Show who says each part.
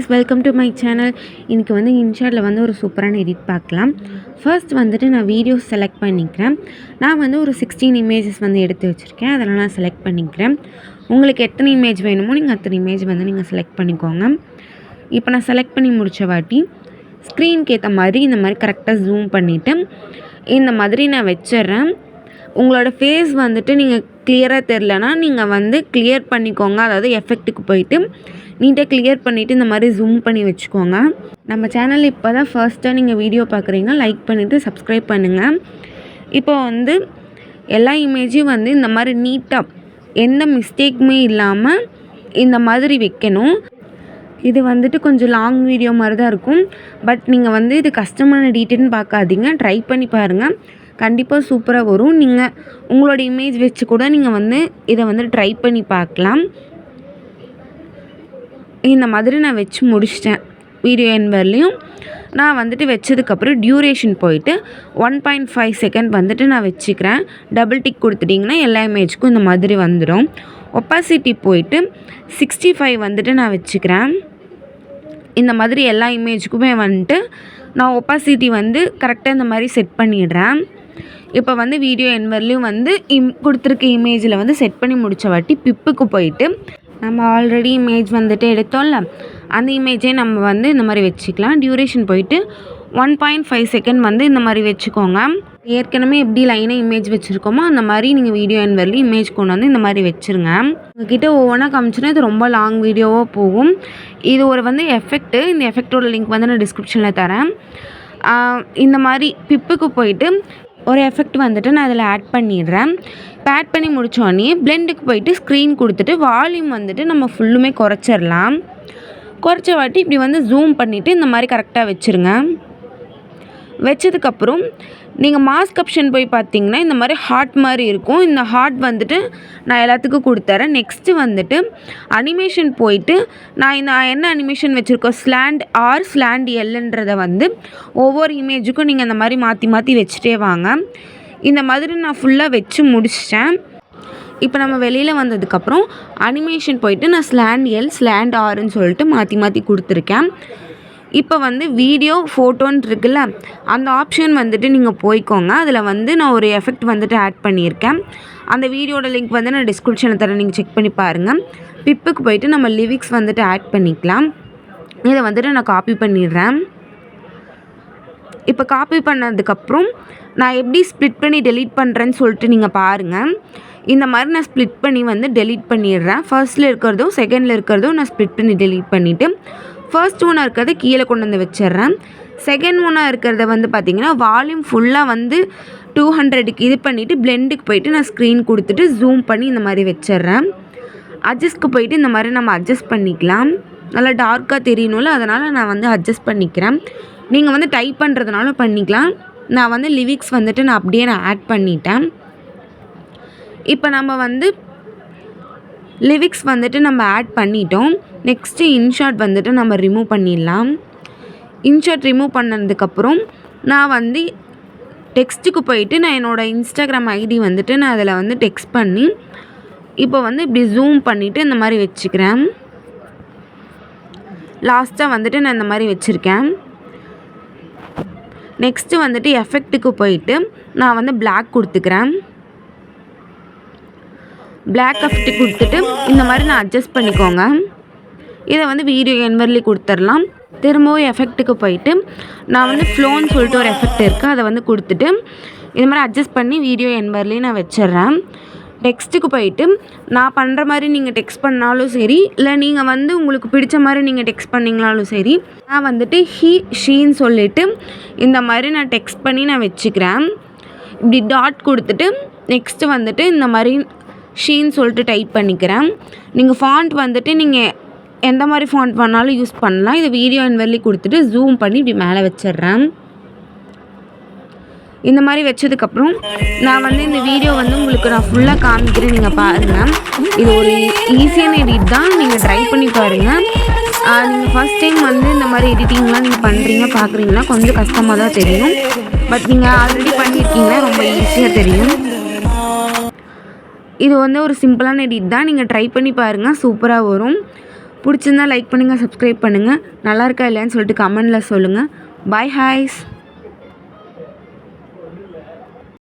Speaker 1: Guys, welcome to my channel. இன்றைக்கி வந்து இன்ஷாட்டில் வந்து ஒரு சூப்பரான எடிட் பார்க்கலாம். ஃபர்ஸ்ட் வந்துட்டு நான் வீடியோஸ் செலக்ட் பண்ணிக்கிறேன். நான் வந்து ஒரு 16 இமேஜஸ் வந்து எடுத்து வச்சுருக்கேன். அதெல்லாம் நான் செலக்ட் பண்ணிக்கிறேன். உங்களுக்கு எத்தனை இமேஜ் வேணுமோ நீங்கள் அத்தனை இமேஜ் வந்து நீங்கள் செலக்ட் பண்ணிக்கோங்க. இப்போ நான் செலக்ட் பண்ணி முடித்த வாட்டி ஸ்க்ரீனுக்கு ஏற்ற மாதிரி இந்த மாதிரி கரெக்டாக ஜூம் பண்ணிவிட்டு இந்த மாதிரி நான் வச்சிட்றேன். உங்களோட ஃபேஸ் வந்துட்டு நீங்கள் கிளியராக தெரிலனா நீங்கள் வந்து கிளியர் பண்ணிக்கோங்க. அதாவது எஃபெக்ட்டுக்கு போயிட்டு நீட்டாக கிளியர் பண்ணிவிட்டு இந்த மாதிரி ஜூம் பண்ணி வச்சுக்கோங்க. நம்ம சேனல் இப்போ தான் ஃபர்ஸ்ட்டாக நீங்கள் வீடியோ பார்க்குறீங்க, லைக் பண்ணிவிட்டு சப்ஸ்கிரைப் பண்ணுங்கள். இப்போ வந்து எல்லா இமேஜையும் வந்து இந்த மாதிரி நீட்டாக எந்த மிஸ்டேக்குமே இல்லாமல் இந்த மாதிரி வைக்கணும். இது வந்துட்டு கொஞ்சம் லாங் வீடியோ மாதிரி தான் இருக்கும். பட் நீங்கள் வந்து இது கஷ்டமான டீட்டெயில்னு பார்க்காதீங்க, ட்ரை பண்ணி பாருங்கள். கண்டிப்பாக சூப்பராக வரும். நீங்கள் உங்களோட இமேஜ் வச்சு கூட நீங்கள் வந்து இதை வந்து ட்ரை பண்ணி பார்க்கலாம். இந்த மாதிரி நான் வச்சு முடிச்சிட்டேன். வீடியோ என் வரலையும் நான் வந்துட்டு வச்சதுக்கப்புறம் டியூரேஷன் போயிட்டு 1.5 செகண்ட் வந்துட்டு நான் வச்சுக்கிறேன். டபுள் டிக் கொடுத்துட்டிங்கன்னா எல்லா இமேஜுக்கும் இந்த மாதிரி வந்துடும். ஒப்பாசிட்டி போயிட்டு 65 வந்துட்டு நான் வச்சுக்கிறேன். இந்த மாதிரி எல்லா இமேஜுக்குமே வந்துட்டு நான் ஒப்பாசிட்டி வந்து கரெக்டாக இந்த மாதிரி செட் பண்ணிடுறேன். இப்போ வந்து வீடியோ என்வர்லையும் வந்து கொடுத்துருக்க இமேஜில் வந்து செட் பண்ணி முடித்த வாட்டி பிப்புக்கு போயிட்டு நம்ம ஆல்ரெடி இமேஜ் வந்துட்டு எடுத்தோம்ல, அந்த இமேஜே நம்ம வந்து இந்த மாதிரி வச்சுக்கலாம். டியூரேஷன் போயிட்டு 1.5 செகண்ட் வந்து இந்த மாதிரி வச்சுக்கோங்க. ஏற்கனவே எப்படி லைனாக இமேஜ் வச்சுருக்கோமோ அந்த மாதிரி நீங்கள் வீடியோ என்வர்லி இமேஜ் கொண்டு வந்து இந்த மாதிரி வச்சுருங்க. உங்ககிட்ட ஒவ்வொன்றா காமிச்சுன்னா இது ரொம்ப லாங் வீடியோவாக போகும். இது ஒரு வந்து எஃபெக்ட்டு. இந்த எஃபெக்டோட லிங்க் வந்து நான் டிஸ்கிரிப்ஷனில் தரேன். இந்த மாதிரி பிப்புக்கு போயிட்டு ஒரு எஃபெக்ட் வந்துட்டு நான் அதில் ஆட் பண்ணிடுறேன். இப்போ ஆட் பண்ணி முடித்தோடனே பிளெண்டுக்கு போயிட்டு ஸ்க்ரீன் கொடுத்துட்டு வால்யூம் வந்துட்டு நம்ம ஃபுல்லுமே குறைச்சிடலாம். குறைச்ச வாட்டி இப்படி வந்து ஜூம் பண்ணிவிட்டு இந்த மாதிரி கரெக்டாக வச்சுருங்க. வச்சதுக்கப்புறம் நீங்கள் மாஸ்க் ஆப்ஷன் போய் பார்த்தீங்கன்னா இந்த மாதிரி ஹார்ட் மாதிரி இருக்கும். இந்த ஹார்ட் வந்துட்டு நான் எல்லாத்துக்கும் கொடுத்துறேன். நெக்ஸ்ட்டு வந்துட்டு அனிமேஷன் போயிட்டு நான் என்ன அனிமேஷன் வச்சுருக்கோம், ஸ்லாண்ட் ஆர் ஸ்லாண்ட் எல்ன்றதை வந்து ஒவ்வொரு இமேஜுக்கும் நீங்கள் இந்த மாதிரி மாற்றி மாற்றி வச்சுட்டே வாங்க. இந்த மாதிரி நான் ஃபுல்லாக வச்சு முடிச்சிட்டேன். இப்போ நம்ம வெளியில் வந்ததுக்கப்புறம் அனிமேஷன் போயிட்டு நான் ஸ்லாண்ட் எல் ஸ்லாண்ட் ஆர்ன்னு சொல்லிட்டு மாற்றி மாற்றி கொடுத்துருக்கேன். இப்போ வந்து வீடியோ ஃபோட்டோன்னு இருக்குல்ல, அந்த ஆப்ஷன் வந்துட்டு நீங்கள் போய்க்கோங்க. அதில் வந்து நான் ஒரு எஃபெக்ட் வந்துட்டு ஆட் பண்ணியிருக்கேன். அந்த வீடியோட லிங்க் வந்து நான் டிஸ்கிரிப்ஷனில் தரேன், நீங்கள் செக் பண்ணி பாருங்கள். பிப்புக்கு போயிட்டு நம்ம லிரிக்ஸ் வந்துட்டு ஆட் பண்ணிக்கலாம். இதை வந்துட்டு நான் காப்பி பண்ணிடுறேன். இப்போ காப்பி பண்ணதுக்கப்புறம் நான் எப்படி ஸ்ப்ளிட் பண்ணி டெலீட் பண்ணுறேன்னு சொல்லிட்டு நீங்கள் பாருங்கள். இந்த மாதிரி நான் ஸ்ப்ளிட் பண்ணி வந்து டெலீட் பண்ணிடுறேன். ஃபர்ஸ்ட்டில் இருக்கிறதும் செகண்டில் இருக்கிறதும் நான் ஸ்ப்ளிட் பண்ணி டெலீட் பண்ணிவிட்டு ஃபர்ஸ்ட் ஒன்னாக இருக்கிறத கீழே கொண்டு வந்து வச்சிட்றேன். செகண்ட் ஒன்னாக இருக்கிறத வந்து பார்த்திங்கன்னா வால்யூம் ஃபுல்லாக வந்து 200க்கு இது பண்ணிவிட்டு பிளெண்டுக்கு போயிட்டு நான் ஸ்க்ரீன் கொடுத்துட்டு ஜூம் பண்ணி இந்த மாதிரி வச்சிட்றேன். அட்ஜஸ்ட்க்கு போயிட்டு இந்த மாதிரி நம்ம அட்ஜஸ்ட் பண்ணிக்கலாம். நல்லா டார்க்காக தெரியணும்ல, அதனால் நான் வந்து அட்ஜஸ்ட் பண்ணிக்கிறேன். நீங்கள் வந்து டைப் பண்ணுறதுனால பண்ணிக்கலாம். நான் வந்து லிரிக்ஸ் வந்துட்டு நான் அப்படியே ஆட் பண்ணிட்டேன். இப்போ நம்ம வந்து லிரிக்ஸ் வந்துட்டு நம்ம ஆட் பண்ணிட்டோம். நெக்ஸ்ட்டு இன்ஷாட் வந்துட்டு நம்ம ரிமூவ் பண்ணிடலாம். இன்ஷாட் ரிமூவ் பண்ணதுக்கப்புறம் நான் வந்து டெக்ஸ்ட்டுக்கு போயிட்டு நான் என்னோடய இன்ஸ்டாகிராம் ஐடி வந்துட்டு நான் அதில் வந்து டெக்ஸ்ட் பண்ணி இப்போ வந்து இப்படி ஜூம் பண்ணிவிட்டு இந்த மாதிரி வச்சுக்கிறேன். லாஸ்ட்டாக வந்துட்டு நான் இந்த மாதிரி வச்சுருக்கேன். நெக்ஸ்ட்டு வந்துட்டு எஃபெக்ட்டுக்கு போயிட்டு நான் வந்து பிளாக் கொடுத்துக்கிறேன். பிளாக் எஃபெக்ட் கொடுத்துட்டு இந்த மாதிரி நான் அட்ஜஸ்ட் பண்ணிக்கோங்க. இதை வந்து வீடியோ என்வர்லி கொடுத்துடலாம். திரும்பவும் எஃபெக்ட்டுக்கு போயிட்டு நான் வந்து ஃப்ளோன்னு சொல்லிட்டு ஒரு எஃபெக்ட் இருக்குது, அதை வந்து கொடுத்துட்டு இது மாதிரி அட்ஜஸ்ட் பண்ணி வீடியோ என்வர்லி நான் வச்சிட்றேன். டெக்ஸ்ட்டுக்கு போயிட்டு நான் பண்ணுற மாதிரி நீங்கள் டெக்ஸ்ட் பண்ணாலும் சரி, இல்லை நீங்கள் வந்து உங்களுக்கு பிடிச்ச மாதிரி நீங்கள் டெக்ஸ்ட் பண்ணிங்கனாலும் சரி, நான் வந்துட்டு ஷீன்னு சொல்லிவிட்டு இந்த மாதிரி நான் டெக்ஸ்ட் பண்ணி நான் வச்சுக்கிறேன். இப்படி டாட் கொடுத்துட்டு நெக்ஸ்ட்டு வந்துட்டு இந்த மாதிரி ஷீன்னு சொல்லிட்டு டைப் பண்ணிக்கிறேன். நீங்கள் ஃபாண்ட் வந்துட்டு நீங்கள் எந்த மாதிரி ஃபாண்ட் பண்ணாலும் யூஸ் பண்ணலாம். இதை வீடியோ என்வர்லி கொடுத்துட்டு ஜூம் பண்ணி இப்படி மேலே வச்சிடுறேன். இந்த மாதிரி வச்சதுக்கப்புறம் நான் வந்து இந்த வீடியோ வந்து உங்களுக்கு நான் ஃபுல்லாக காமிக்கிறேன், நீங்கள் பாருங்கள். இது ஒரு ஈஸியான எடிட் தான், நீங்கள் ட்ரை பண்ணி பாருங்கள். நீங்கள் ஃபஸ்ட் டைம் வந்து இந்த மாதிரி எடிட்டிங்லாம் நீங்கள் பண்ணுறீங்க பார்க்குறீங்கன்னா கொஞ்சம் கஷ்டமாக தான் தெரியும். பட் நீங்கள் ஆல்ரெடி பண்ணியிருக்கீங்கன்னா ரொம்ப ஈஸியாக தெரியும். இது வந்து ஒரு சிம்பிளான எடிட் தான், நீங்கள் ட்ரை பண்ணி பாருங்கள், சூப்பராக வரும். பிடிச்சிருந்தா லைக் பண்ணுங்கள், சப்ஸ்கிரைப் பண்ணுங்கள். நல்லா இருக்கா இல்லையான்னு சொல்லிட்டு கமெண்டில் சொல்லுங்கள். பாய் ஹாய்ஸ்.